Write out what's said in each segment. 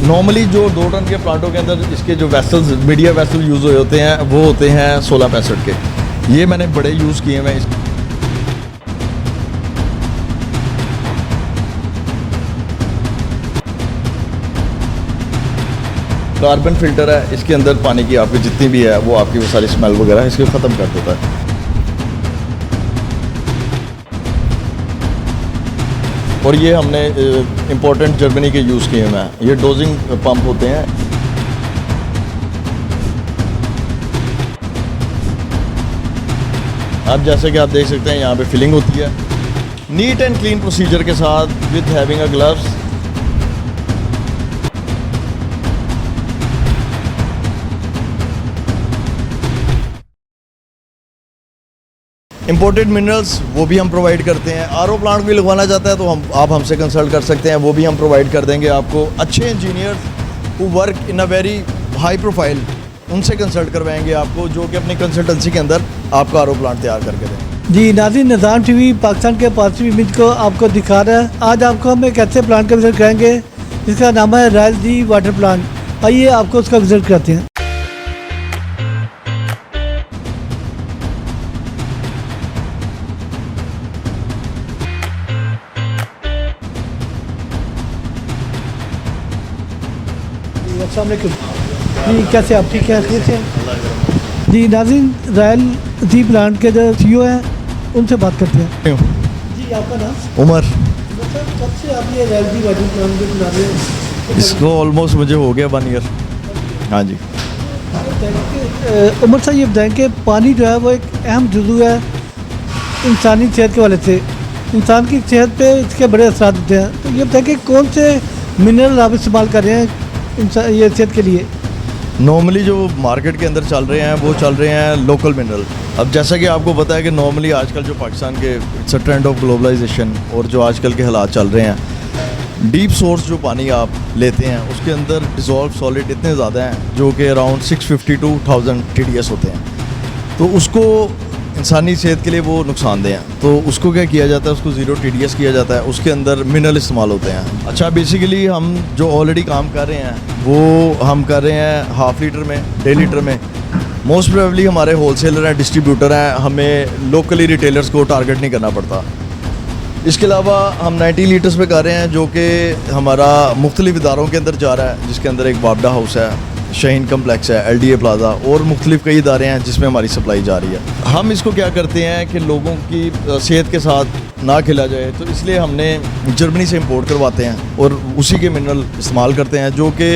Normally जो 2 ton के प्लांटों के अंदर इसके जो वेसल्स मीडिया वेसल यूज़ हुए होते हैं वो होते हैं 1665 के। ये मैंने बड़े यूज़ किए हैं। कार्बन फिल्टर है, इसके अंदर पानी की आपकी जितनी भी है वो आपकी वो सारी स्मेल वगैरह इसको ख़त्म कर देता है। और ये हमने इम्पोर्टेंट जर्मनी के यूज़ किए हुए हैं। ये डोजिंग पंप होते हैं। अब जैसे कि आप देख सकते हैं यहाँ पे फिलिंग होती है नीट एंड क्लीन प्रोसीजर के साथ with having a gloves. Imported minerals वो भी हम प्रोवाइड करते हैं। आरओ प्लांट भी लगवाना चाहता है तो आप हमसे कंसल्ट कर सकते हैं, वो भी हम प्रोवाइड कर देंगे आपको। अच्छे engineers who work in a very high profile, उनसे कंसल्ट करवाएंगे आपको, जो कि अपनी कंसल्टेंसी के अंदर आपका आरओ प्लांट तैयार करके दें। जी नाज़रीन, निज़ाम टीवी पाकिस्तान के पॉजिटिव इमेज को आपको दिखा रहा है। आज आपको हम एक ऐसे प्लांट का विजिट कराएंगे जिसका नाम है रॉयल जी वाटर प्लांट। आइए आपको उसका विजिट करते हैं। अस्सलाम वालेकुम जी, कैसे आप? ठीक है, खैर से जी। नाज़रीन, रॉयल जी प्लांट के जो सीईओ हैं उनसे बात करते हैं। जी, आपका नाम? उमर। कब से आप ये रॉयल जी वाटर प्लांट को बना रहे हैं? इसको ऑलमोस्ट मुझे हो गया 1 ईयर। हाँ जी। उमर साहब, ये बताएं कि पानी जो है वो एक अहम जुज़ू है इंसानी सेहत के वाले से। इंसान की सेहत पे इसके बड़े असर होते हैं, तो ये बताएं कि कौन से मिनरल आप इस्तेमाल कर रहे हैं ये सेहत के लिए? नॉर्मली जो मार्केट के अंदर चल रहे हैं वो चल रहे हैं लोकल मिनरल। अब जैसा कि आपको पता है कि नॉर्मली आजकल जो पाकिस्तान के it's a trend of globalisation, और जो आजकल के हालात चल रहे हैं, डीप सोर्स जो पानी आप लेते हैं उसके अंदर डिज़ोल्व सॉलिड इतने ज़्यादा हैं जो कि अराउंड 650 to 1000 TDS होते हैं। तो उसको इंसानी सेहत के लिए वो नुकसानदेह हैं। तो उसको क्या किया जाता है, उसको 0 TDS किया जाता है, उसके अंदर मिनरल इस्तेमाल होते हैं। अच्छा, बेसिकली हम जो ऑलरेडी काम कर रहे हैं वो हम कर रहे हैं 1/2 लीटर में, 1.5 लीटर में। मोस्ट प्रोबेबली हमारे होलसेलर हैं, डिस्ट्रीब्यूटर हैं, हमें लोकली रिटेलर्स को टारगेट नहीं करना पड़ता। इसके अलावा हम 90 लीटर्स पे कर रहे हैं जो कि हमारा मुख्तलिफ इदारों के अंदर जा रहा है, जिसके अंदर एक बाबडा हाउस है, शाहीन कम्प्लेक्स है, LDA प्लाजा और मुख्तलिफ कई इदारे हैं जिसमें हमारी सप्लाई जा रही है। हम इसको क्या करते हैं कि लोगों की सेहत के साथ ना खिला जाए, तो इसलिए हमने जर्मनी से इंपोर्ट करवाते हैं और उसी के मिनरल इस्तेमाल करते हैं जो कि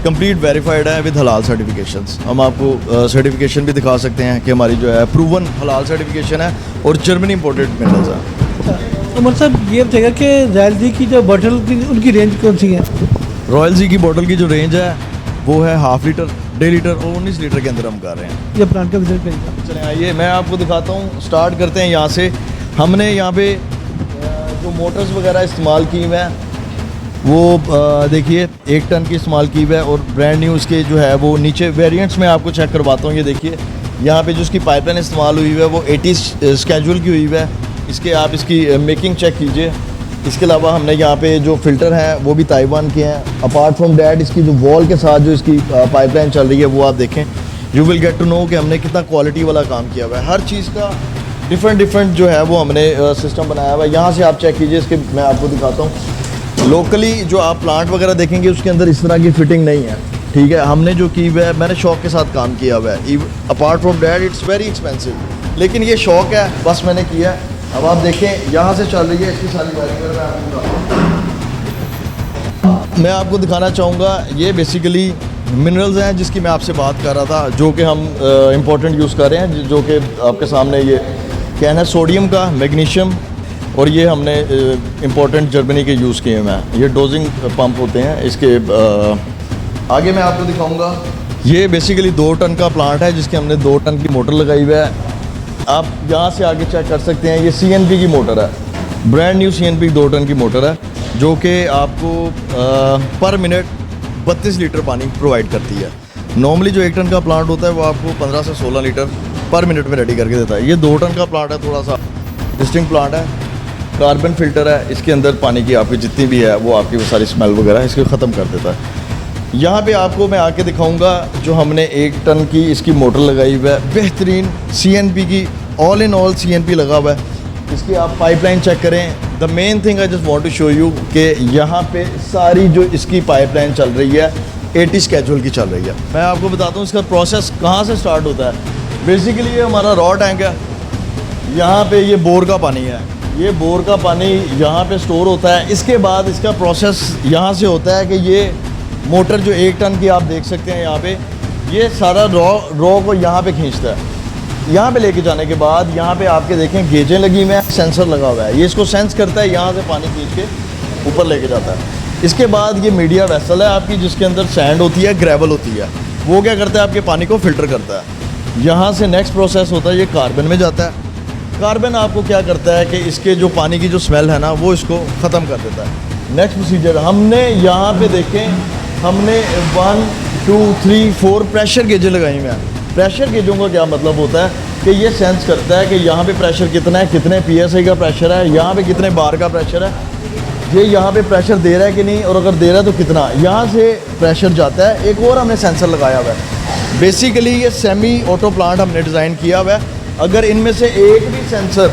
कंप्लीट वेरीफाइड है विद हलाल सर्टिफिकेशंस। हम आपको सर्टिफिकेशन भी दिखा सकते हैं कि हमारी जो है प्रूवन हलाल सर्टिफिकेशन है और जर्मनी इंपोर्टेड मिनरल्स हैं। उमर साहब, ये बताएगा कि रॉयल जी की जो बॉटल की उनकी रेंज कौन सी है? रॉयल जी की बॉटल की जो रेंज है वो है 1/2 लीटर, 1.5 लीटर और 19 लीटर के अंदर हम कर रहे हैं। ये प्लांट का विजिट करिएगा। चलें आइए मैं आपको दिखाता हूँ। स्टार्ट करते हैं यहाँ से। हमने यहाँ पे जो मोटर्स वगैरह इस्तेमाल की हुई हैं वो देखिए 1 टन की इस्तेमाल की हुई है और ब्रांड न्यू इसके जो है वो नीचे वेरिएंट्स में आपको चेक करवाता हूँ। ये देखिए यहाँ पे जो इसकी पाइपलाइन इस्तेमाल हुई है वो 80 स्केजुअल की हुई है। इसके आप इसकी मेकिंग चेक कीजिए। इसके अलावा हमने यहाँ पे जो फ़िल्टर हैं वो भी ताइवान के हैं। अपार्ट फ्रॉम डैट इसकी जो वॉल के साथ जो इसकी पाइपलाइन चल रही है वो आप देखें, you will get to know कि हमने कितना क्वालिटी वाला काम किया हुआ है। हर चीज़ का डिफरेंट जो है वो हमने सिस्टम बनाया हुआ है। यहाँ से आप चेक कीजिए, इसके मैं आपको दिखाता हूँ। लोकली जो आप प्लांट वगैरह देखेंगे उसके अंदर इस तरह की फिटिंग नहीं है, ठीक है। हमने जो की हुआ है, मैंने शौक के साथ काम किया हुआ है। Apart from that it's very expensive, लेकिन ये शौक है, बस मैंने किया है। अब आप देखें यहाँ से चल रही है इसकी सारी वायरिंग। मैं आपको दिखाना चाहूँगा, ये बेसिकली मिनरल्स हैं जिसकी मैं आपसे बात कर रहा था, जो कि हम इम्पोर्टेंट यूज़ कर रहे हैं, जो कि आपके सामने ये कैन है सोडियम का, मैग्नीशियम, और ये हमने इम्पोर्टेंट जर्मनी के यूज़ किए हुए हैं। ये डोजिंग पंप होते हैं। इसके आगे मैं आपको दिखाऊँगा, ये बेसिकली 2 टन का प्लांट है जिसके हमने 2 टन की मोटर लगाई हुई है। आप यहाँ से आगे चेक कर सकते हैं, ये CNP की मोटर है, ब्रांड न्यू CNP 2 टन की मोटर है, जो कि आपको पर मिनट 32 लीटर पानी प्रोवाइड करती है। नॉर्मली जो 1 टन का प्लांट होता है वो आपको 15 से 16 लीटर पर मिनट में रेडी करके देता है। ये 2 टन का प्लांट है, थोड़ा सा डिस्टिंक्ट प्लांट है। कार्बन फिल्टर है, इसके अंदर पानी की आपकी जितनी भी है वो आपकी वो सारी स्मेल वगैरह इसको ख़त्म कर देता है। यहाँ पे आपको मैं आके दिखाऊंगा जो हमने 1 टन की इसकी मोटर लगाई हुई है, बेहतरीन CNP की, ऑल इन ऑल CNP लगा हुआ है। इसकी आप पाइपलाइन चेक करें। The main thing I just want to show you कि यहाँ पे सारी जो इसकी पाइपलाइन चल रही है 80 स्केजुअल की चल रही है। मैं आपको बताता हूँ इसका प्रोसेस कहाँ से स्टार्ट होता है। बेसिकली ये हमारा रॉ टैंक है, यहाँ पे ये बोर का पानी है, ये बोर का पानी यहाँ पे स्टोर होता है। इसके बाद इसका प्रोसेस यहाँ से होता है कि ये मोटर जो 1 टन की आप देख सकते हैं यहाँ पे, ये सारा रॉ को यहाँ पे खींचता है। यहाँ पे लेके जाने के बाद यहाँ पे आपके देखें गेजें लगी हुई हैं, सेंसर लगा हुआ है, ये इसको सेंस करता है, यहाँ से पानी खींच के ऊपर लेके जाता है। इसके बाद ये मीडिया वेसल है आपकी, जिसके अंदर सैंड होती है, ग्रेवल होती है, वो क्या करता है आपके पानी को फ़िल्टर करता है। यहाँ से नेक्स्ट प्रोसेस होता है, ये कार्बन में जाता है। कार्बन आपको क्या करता है कि इसके जो पानी की जो स्मेल है ना वो इसको ख़त्म कर देता है। नेक्स्ट प्रोसीजर हमने यहाँ पे देखें, हमने 1 2 3 4 प्रेशर गेजें लगाई हुई हैं। प्रेशर गेजों का क्या मतलब होता है कि ये सेंस करता है कि यहाँ पे प्रेशर कितना है, कितने PSI का प्रेशर है, यहाँ पे कितने बार का प्रेशर है, ये यहाँ पे प्रेशर दे रहा है कि नहीं, और अगर दे रहा है तो कितना। यहाँ से प्रेशर जाता है। एक और हमने सेंसर लगाया हुआ है। बेसिकली ये सेमी ऑटो प्लांट हमने डिज़ाइन किया हुआ है। अगर इनमें से एक भी सेंसर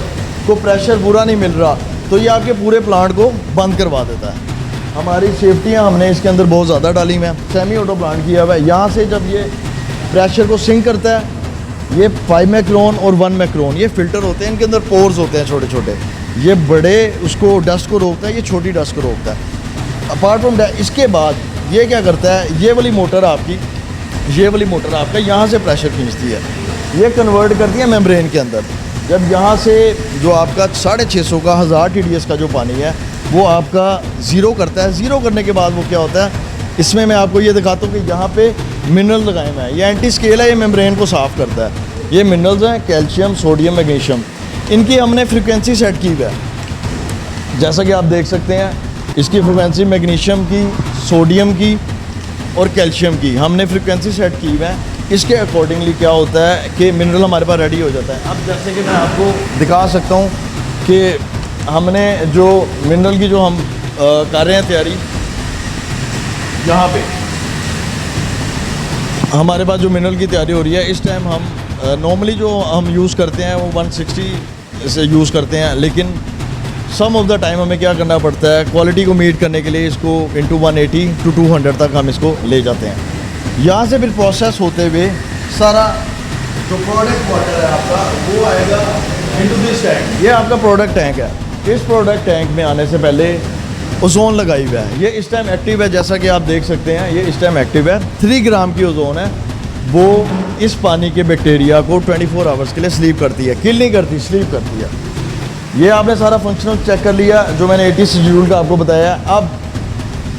को प्रेशर पूरा नहीं मिल रहा तो ये आपके पूरे प्लांट को बंद करवा देता है। हमारी सेफ्टियाँ हमने इसके अंदर बहुत ज़्यादा डाली हुई हैं। सेमी ऑटो प्लांट किया हुआ है। यहाँ से जब ये प्रेशर को सिंक करता है, ये 5 मैक्रोन और 1 मैक्रोन ये फ़िल्टर होते हैं, इनके अंदर पोर्स होते हैं छोटे छोटे, ये बड़े उसको डस्ट को रोकता है, ये छोटी डस्ट को रोकता है। अपार्ट फ्रॉम दैट इसके बाद ये क्या करता है, ये वाली मोटर आपकी, ये वाली मोटर आपका यहाँ से प्रेशर खींचती है, ये कन्वर्ट करती है मेम्ब्रेन के अंदर। जब यहाँ से जो आपका 650 का 1000 TDS का जो पानी है वो आपका ज़ीरो करता है। ज़ीरो करने के बाद वो क्या होता है, इसमें मैं आपको ये दिखाता हूँ कि यहाँ पे मिनरल लगाए हुए हैं। ये एंटी स्केल है, ये मेम्ब्रेन को साफ़ करता है। ये मिनरल्स हैं कैल्शियम, सोडियम, मैग्नीशियम, इनकी हमने फ्रिक्वेंसी सेट की हुई है। जैसा कि आप देख सकते हैं इसकी फ्रिक्वेंसी मैग्नीशियम की, सोडियम की और कैल्शियम की हमने फ्रिक्वेंसी सेट की हुई है। इसके अकॉर्डिंगली क्या होता है कि मिनरल हमारे पास रेडी हो जाता है। अब जैसे कि मैं आपको दिखा सकता हूँ कि हमने जो मिनरल की जो हम कर रहे हैं तैयारी, यहाँ पे हमारे पास जो मिनरल की तैयारी हो रही है इस टाइम हम नॉर्मली जो हम यूज़ करते हैं वो 160 से यूज़ करते हैं, लेकिन सम ऑफ द टाइम हमें क्या करना पड़ता है, क्वालिटी को मीट करने के लिए इसको इंटू 180 to 200 तक हम इसको ले जाते हैं। यहाँ से फिर प्रोसेस होते हुए सारा जो प्रोडक्ट वाटर है आपका वो आएगा इंटू दिस टैंक। ये आपका प्रोडक्ट टैंक है। इस प्रोडक्ट टैंक में आने से पहले ओजोन लगाई हुआ है, ये इस टाइम एक्टिव है। जैसा कि आप देख सकते हैं ये इस टाइम एक्टिव है। 3 ग्राम की ओजोन है, वो इस पानी के बैक्टीरिया को 24 आवर्स के लिए स्लीप करती है, किल नहीं करती, स्लीप करती है। ये आपने सारा फंक्शनल चेक कर लिया जो मैंने 80 शेड्यूल का आपको बताया। अब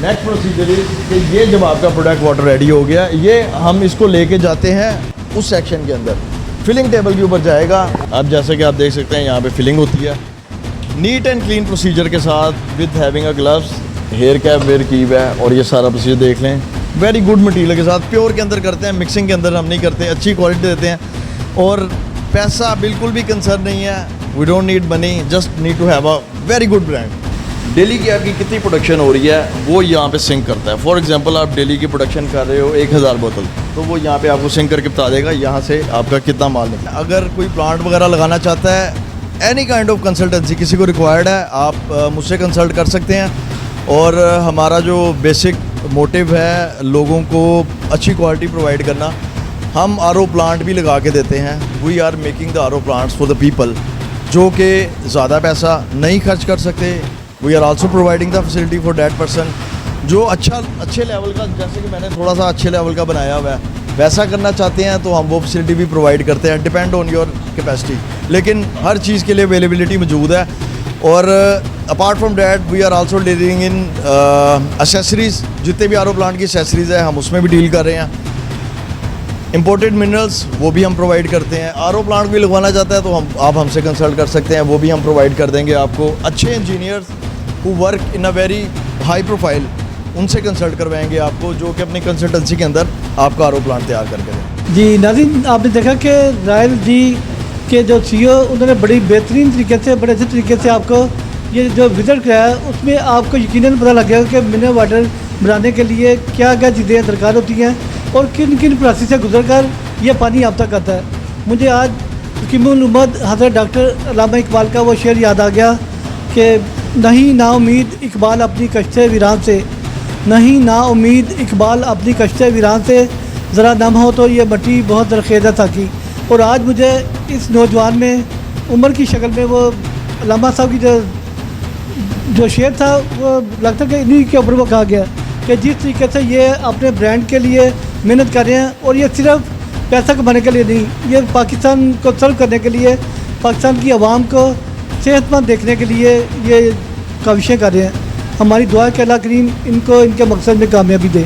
नेक्स्ट प्रोसीजर कि ये जब आपका प्रोडक्ट वाटर रेडी हो गया, ये हम इसको लेके जाते हैं उस सेक्शन के अंदर, फिलिंग टेबल के ऊपर जाएगा। अब जैसे कि आप देख सकते हैं यहाँ पे फिलिंग होती है नीट एंड क्लीन प्रोसीजर के साथ with having a gloves, hair cap wear की हुआ है, और ये सारा प्रोसीजर देख लें वेरी गुड मटेरियल के साथ, प्योर के अंदर करते हैं, मिक्सिंग के अंदर हम नहीं करते, अच्छी क्वालिटी देते हैं और पैसा बिल्कुल भी कंसर्न नहीं है। We don't need money, just need to have a very good brand. Daily की आपकी कितनी प्रोडक्शन हो रही है वो यहाँ पे सिंक करता है। फॉर एग्जांपल आप डेली की प्रोडक्शन कर रहे हो 1000 बोतल, तो वो यहाँ पे आपको सिंक करके बता देगा यहाँ से आपका कितना माल निकला। अगर कोई प्लांट वगैरह लगाना चाहता है, एनी काइंड ऑफ कंसल्टेंसी किसी को रिक्वायर्ड है, आप मुझसे कंसल्ट कर सकते हैं। और हमारा जो बेसिक मोटिव है लोगों को अच्छी क्वालिटी प्रोवाइड करना। हम आरओ प्लांट भी लगा के देते हैं। We are making the RO plants for the people जो कि ज़्यादा पैसा नहीं खर्च कर सकते। We are also providing the facility for that person जो अच्छे लेवल का, जैसे कि मैंने थोड़ा सा अच्छे लेवल का बनाया हुआ है, वैसा करना चाहते हैं तो हम वो फैसिलिटी भी प्रोवाइड करते हैं, डिपेंड ऑन योर कैपेसिटी। लेकिन हर चीज़ के लिए अवेलेबिलिटी मौजूद है। और apart from that we are also dealing in accessories, जितने भी आरओ प्लांट की एसेसरीज़ है हम उसमें भी डील कर रहे हैं। इंपोर्टेड मिनरल्स वो भी हम प्रोवाइड करते हैं। आरओ प्लांट भी लगवाना चाहता है तो आप हमसे कंसल्ट कर सकते हैं, वो भी हम प्रोवाइड कर देंगे आपको। अच्छे engineers who work in a very high profile, उनसे कंसल्ट करवाएंगे आपको, जो कि अपनी कंसल्टेंसी के अंदर आपका आरओ प्लांट तैयार करके दें। जी नाज़रीन, आपने देखा कि रायल जी के जो CEO उन्होंने बड़ी बेहतरीन तरीके से, बड़े अच्छे तरीके से आपको ये जो विज़िट कराया, उसमें आपको यकीनन पता लग गया कि मिनरल वाटर बनाने के लिए क्या क्या चीज़ें दरकार होती हैं और किन किन प्रोसेस से गुजर कर यह पानी आप तक आता है। मुझे आज हकीमुल उम्मत हज़रत डॉक्टर अल्लामा इकबाल का वो शेर याद आ गया कि नहीं ना उम्मीद इकबाल अपनी कश्ते वीरान से, नहीं ना उम्मीद इकबाल अपनी कश्ते वीरान से, ज़रा नम हो तो ये मट्टी बहुत दरखेज़ था की। और आज मुझे इस नौजवान में उम्र की शक्ल में वो अल्लामा साहब की जो शेर था वो लगता है कि इन्हीं के ऊपर वो कहा गया कि जिस तरीके से ये अपने ब्रांड के लिए मेहनत कर रहे हैं और ये सिर्फ पैसा कमाने के लिए नहीं, ये पाकिस्तान को सर्व करने के लिए, पाकिस्तान की आवाम को सेहतमंद देखने के लिए ये काविशें कर रहे हैं। हमारी दुआ है कि अल्लाह करीम इनको इनके मकसद में कामयाबी दे।